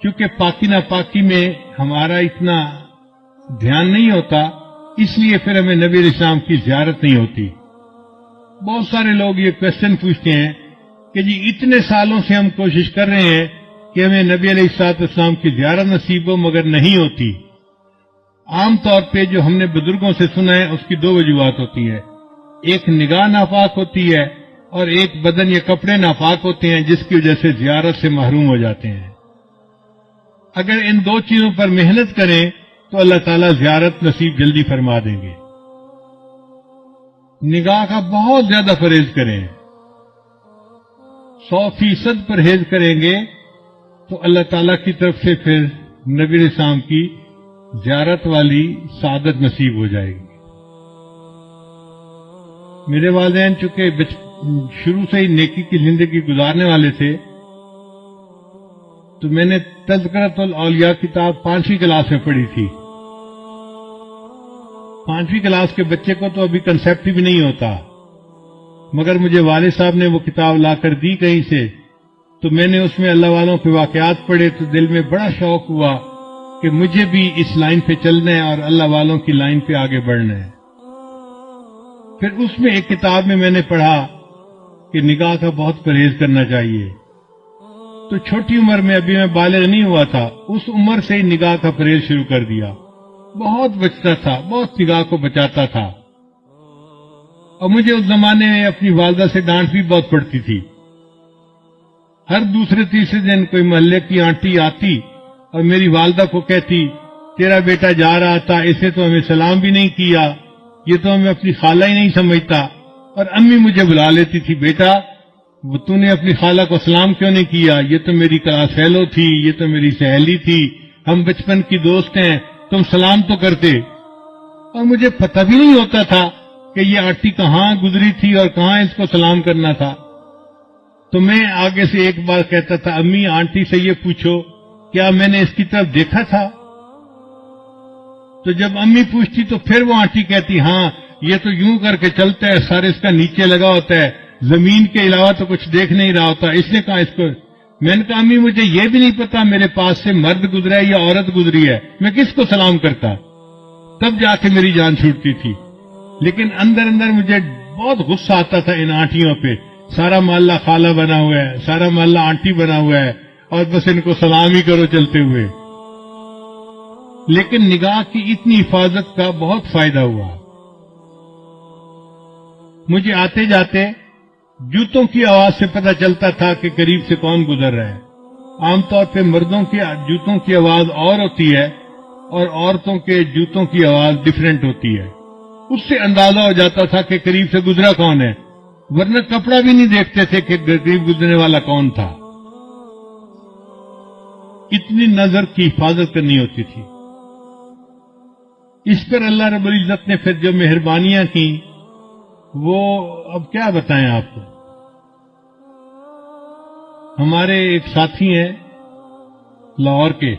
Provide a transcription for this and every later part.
چونکہ پاکی ناپاکی میں ہمارا اتنا دھیان نہیں ہوتا، اس لیے پھر ہمیں نبی علیہ السلام کی زیارت نہیں ہوتی۔ بہت سارے لوگ یہ کوشچن پوچھتے ہیں کہ جی اتنے سالوں سے ہم کوشش کر رہے ہیں کہ ہمیں نبی علیہ السلام کی زیارت نصیب ہو، مگر نہیں ہوتی۔ عام طور پہ جو ہم نے بزرگوں سے سنا ہے اس کی دو وجوہات ہوتی ہیں، ایک نگاہ ناپاک ہوتی ہے اور ایک بدن یا کپڑے ناپاک ہوتے ہیں، جس کی وجہ سے زیارت سے محروم ہو جاتے ہیں۔ اگر ان دو چیزوں پر محنت کریں تو اللہ تعالیٰ زیارت نصیب جلدی فرما دیں گے۔ نگاہ کا بہت زیادہ پرہیز کریں، 100% پرہیز کریں گے تو اللہ تعالیٰ کی طرف سے پھر نبی علیہ السلام کی زیارت والی سعادت نصیب ہو جائے گی۔ میرے والدین چونکہ شروع سے ہی نیکی کی زندگی گزارنے والے تھے، تو میں نے تذکرۃ الاولیاء کتاب 5ویں کلاس میں پڑھی تھی۔ 5ویں کلاس کے بچے کو تو ابھی کنسیپٹ بھی نہیں ہوتا، مگر مجھے والد صاحب نے وہ کتاب لا کر دی کہیں سے، تو میں نے اس میں اللہ والوں کے واقعات پڑھے تو دل میں بڑا شوق ہوا کہ مجھے بھی اس لائن پہ چلنا ہے اور اللہ والوں کی لائن پہ آگے بڑھنا ہے۔ پھر اس میں ایک کتاب میں نے پڑھا کہ نگاہ کا بہت پرہیز کرنا چاہیے۔ تو چھوٹی عمر میں، ابھی میں بالغ نہیں ہوا تھا، اس عمر سے ہی نگاہ کا پرہیز شروع کر دیا۔ بہت بچتا تھا، بہت نگاہ کو بچاتا تھا، اور مجھے اس زمانے میں اپنی والدہ سے ڈانٹ بھی بہت پڑتی تھی۔ ہر دوسرے تیسرے دن کوئی محلے کی آنٹی آتی اور میری والدہ کو کہتی، تیرا بیٹا جا رہا تھا، اسے تو ہمیں سلام بھی نہیں کیا، یہ تو ہمیں اپنی خالہ ہی نہیں سمجھتا۔ اور امی مجھے بلا لیتی تھی، بیٹا تو نے اپنی خالہ کو سلام کیوں نہیں کیا؟ یہ تو میری کلاس فیلو تھی، یہ تو میری سہیلی تھی، ہم بچپن کی دوست ہیں، تم سلام تو کرتے۔ اور مجھے پتہ بھی نہیں ہوتا تھا کہ یہ آنٹی کہاں گزری تھی اور کہاں اس کو سلام کرنا تھا۔ تو میں آگے سے ایک بار کہتا تھا، امی آنٹی سے یہ پوچھو کیا میں نے اس کی طرف دیکھا تھا؟ تو جب امی پوچھتی تو پھر وہ آنٹی کہتی، ہاں یہ تو یوں کر کے چلتا ہے، سر اس کا نیچے لگا ہوتا ہے، زمین کے علاوہ تو کچھ دیکھ نہیں رہا ہوتا، اس نے کہا اس کو۔ میں نے کہا امی مجھے یہ بھی نہیں پتا میرے پاس سے مرد گزرا ہے یا عورت گزری ہے، میں کس کو سلام کرتا؟ تب جا کے میری جان چھوٹتی تھی۔ لیکن اندر اندر مجھے بہت غصہ آتا تھا ان آنٹیوں پہ، سارا محلہ خالہ بنا ہوا ہے، سارا محلہ آنٹی بنا ہوا ہے، اور بس ان کو سلام ہی کرو چلتے ہوئے۔ لیکن نگاہ کی اتنی حفاظت کا بہت فائدہ ہوا۔ مجھے آتے جاتے جوتوں کی آواز سے پتہ چلتا تھا کہ قریب سے کون گزر رہا ہے۔ عام طور پہ مردوں کے جوتوں کی آواز اور ہوتی ہے اور عورتوں کے جوتوں کی آواز ڈیفرنٹ ہوتی ہے۔ اس سے اندازہ ہو جاتا تھا کہ قریب سے گزرا کون ہے، ورنہ کپڑا بھی نہیں دیکھتے تھے کہ قریب گزرنے والا کون تھا۔ اتنی نظر کی حفاظت کرنی ہوتی تھی۔ اس پر اللہ رب العزت نے پھر جو مہربانیاں کی وہ اب کیا بتائیں آپ کو۔ ہمارے ایک ساتھی ہیں لاہور کے،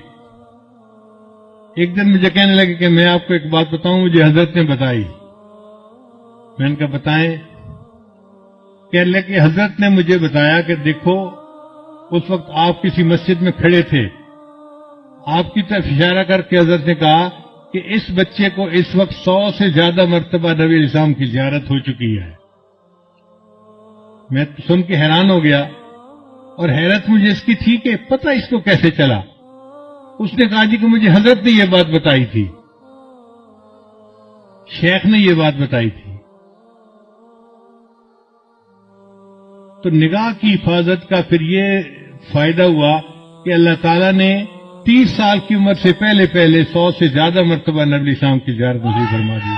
ایک دن مجھے کہنے لگے کہ میں آپ کو ایک بات بتاؤں، مجھے حضرت نے بتائی۔ میں نے کہا بتائیں۔ کہنے لگے کہ حضرت نے مجھے بتایا کہ دیکھو اس وقت آپ کسی مسجد میں کھڑے تھے، آپ کی طرف اشارہ کر کے حضرت نے کہا کہ اس بچے کو اس وقت 100 سے زیادہ مرتبہ نبی علیہ السلام کی زیارت ہو چکی ہے۔ میں سن کے حیران ہو گیا، اور حیرت مجھے اس کی تھی کہ پتہ اس کو کیسے چلا۔ اس نے کہا جی کہ مجھے حضرت نے یہ بات بتائی تھی، شیخ نے یہ بات بتائی تھی۔ تو نگاہ کی حفاظت کا پھر یہ فائدہ ہوا کہ اللہ تعالیٰ نے 30 سال کی عمر سے پہلے 100 سے زیادہ مرتبہ نبی السلام کی زیارت نصیب فرما دی۔